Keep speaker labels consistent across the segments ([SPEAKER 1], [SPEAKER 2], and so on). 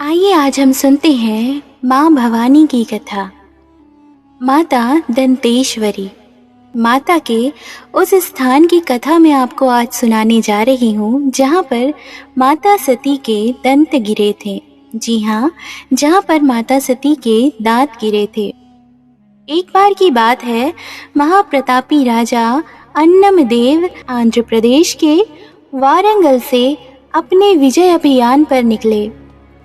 [SPEAKER 1] आइए आज हम सुनते हैं माँ भवानी की कथा। माता दंतेश्वरी। माता के उस स्थान की कथा मैं आपको आज सुनाने जा रही हूँ जहाँ पर माता सती के दंत गिरे थे। जी हाँ, जहाँ पर माता सती के दांत गिरे थे। एक बार की बात है, महाप्रतापी राजा अन्नमदेव आंध्र प्रदेश के वारंगल से अपने विजय अभियान पर निकले।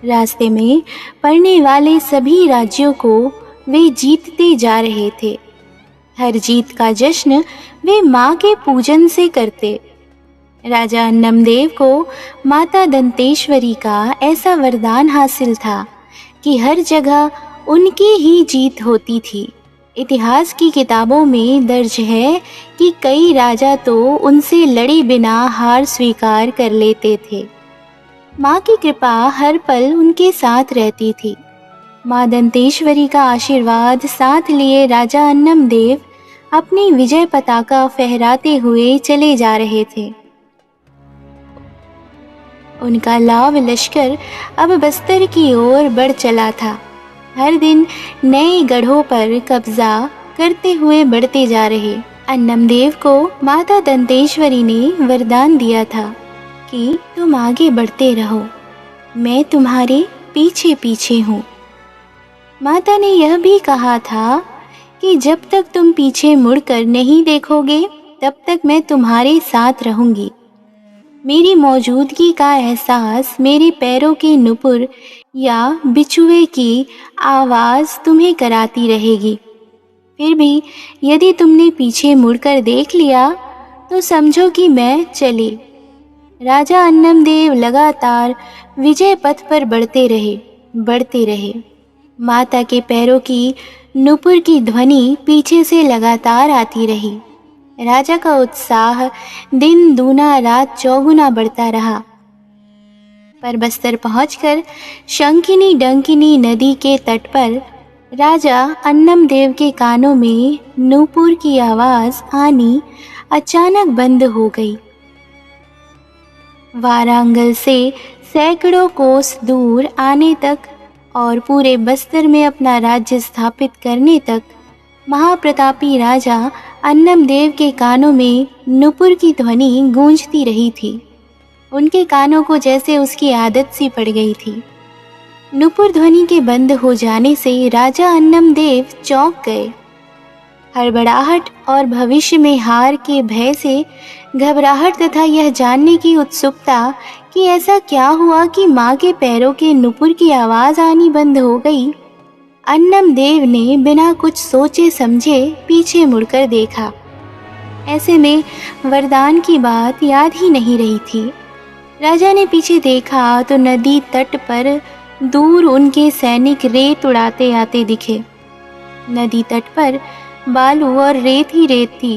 [SPEAKER 1] रास्ते में पड़ने वाले सभी राज्यों को वे जीतते जा रहे थे। हर जीत का जश्न वे माँ के पूजन से करते। राजा अन्नमदेव को माता दंतेश्वरी का ऐसा वरदान हासिल था कि हर जगह उनकी ही जीत होती थी। इतिहास की किताबों में दर्ज है कि कई राजा तो उनसे लड़े बिना हार स्वीकार कर लेते थे। माँ की कृपा हर पल उनके साथ रहती थी। माँ दंतेश्वरी का आशीर्वाद साथ लिए राजा अन्नमदेव अपनी विजय पताका फहराते हुए चले जा रहे थे। उनका लाव लश्कर अब बस्तर की ओर बढ़ चला था। हर दिन नए गढ़ों पर कब्जा करते हुए बढ़ते जा रहे। अन्नमदेव को माता दंतेश्वरी ने वरदान दिया था कि तुम आगे बढ़ते रहो, मैं तुम्हारे पीछे पीछे हूँ। माता ने यह भी कहा था कि जब तक तुम पीछे मुड़कर नहीं देखोगे तब तक मैं तुम्हारे साथ रहूंगी। मेरी मौजूदगी का एहसास मेरे पैरों के नुपुर या बिछुए की आवाज़ तुम्हें कराती रहेगी। फिर भी यदि तुमने पीछे मुड़कर देख लिया तो समझो कि मैं चली। राजा अन्नमदेव लगातार विजय पथ पर बढ़ते रहे। माता के पैरों की नुपुर की ध्वनि पीछे से लगातार आती रही। राजा का उत्साह दिन दूना रात चौगुना बढ़ता रहा। पर बस्तर पहुंचकर शंखिनी डंकिनी नदी के तट पर राजा अन्नमदेव के कानों में नुपुर की आवाज़ आनी अचानक बंद हो गई। वारंगल से सैकड़ों कोस दूर आने तक और पूरे बस्तर में अपना राज्य स्थापित करने तक महाप्रतापी राजा अन्नमदेव के कानों में नुपुर की ध्वनि गूंजती रही थी। उनके कानों को जैसे उसकी आदत सी पड़ गई थी। नुपुर ध्वनि के बंद हो जाने से राजा अन्नमदेव चौंक गए। हड़बड़ाहट और भविष्य में हार के भय से घबराहट तथा यह जानने की उत्सुकता कि ऐसा क्या हुआ कि माँ के पैरों के नुपुर की आवाज़ आनी बंद हो गई, अन्नमदेव ने बिना कुछ सोचे समझे पीछे मुड़कर देखा। ऐसे में वरदान की बात याद ही नहीं रही थी। राजा ने पीछे देखा तो नदी तट पर दूर उनके सैनिक रेत उड़ाते आते दिखे। नदी तट पर बालू और रेत ही रेत थी।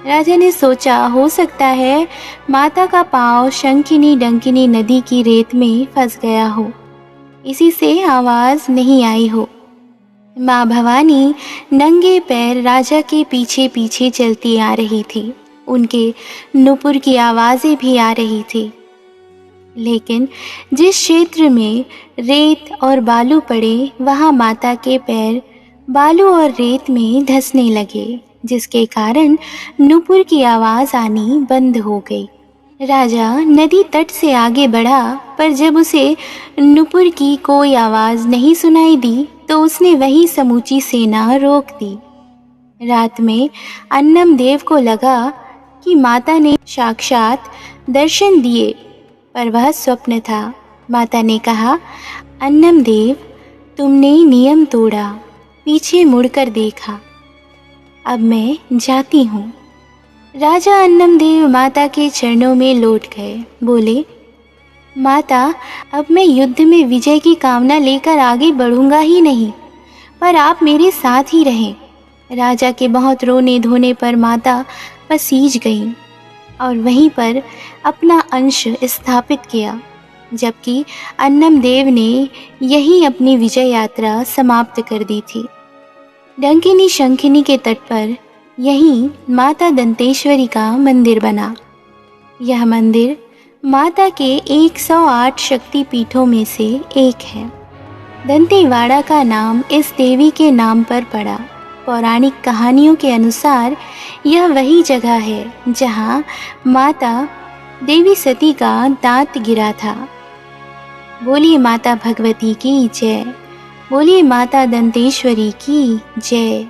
[SPEAKER 1] राजा ने सोचा हो सकता है माता का पांव शंखिनी डंकिनी नदी की रेत में फंस गया हो, इसी से आवाज़ नहीं आई हो। माँ भवानी नंगे पैर राजा के पीछे पीछे चलती आ रही थी। उनके नुपुर की आवाज़ें भी आ रही थी। लेकिन जिस क्षेत्र में रेत और बालू पड़े वहाँ माता के पैर बालू और रेत में धंसने लगे, जिसके कारण नुपुर की आवाज़ आनी बंद हो गई। राजा नदी तट से आगे बढ़ा, पर जब उसे नुपुर की कोई आवाज़ नहीं सुनाई दी तो उसने वही समूची सेना रोक दी। रात में अन्नमदेव को लगा कि माता ने साक्षात दर्शन दिए, पर वह स्वप्न था। माता ने कहा, अन्नमदेव, तुमने नियम तोड़ा, पीछे मुड़कर देखा, अब मैं जाती हूँ। राजा अन्नमदेव माता के चरणों में लौट गए। बोले, माता, अब मैं युद्ध में विजय की कामना लेकर आगे बढ़ूंगा ही नहीं, पर आप मेरे साथ ही रहें। राजा के बहुत रोने धोने पर माता पसीज गईं और वहीं पर अपना अंश स्थापित किया, जबकि अन्नमदेव ने यहीं अपनी विजय यात्रा समाप्त कर दी थी। डंकिनी शंखिनी के तट पर यहीं माता दंतेश्वरी का मंदिर बना। यह मंदिर माता के 108 शक्ति पीठों में से एक है। दंतेवाड़ा का नाम इस देवी के नाम पर पड़ा। पौराणिक कहानियों के अनुसार यह वही जगह है जहाँ माता देवी सती का दांत गिरा था। बोलिए माता भगवती की जय। बोलिए माता दंतेश्वरी की जय।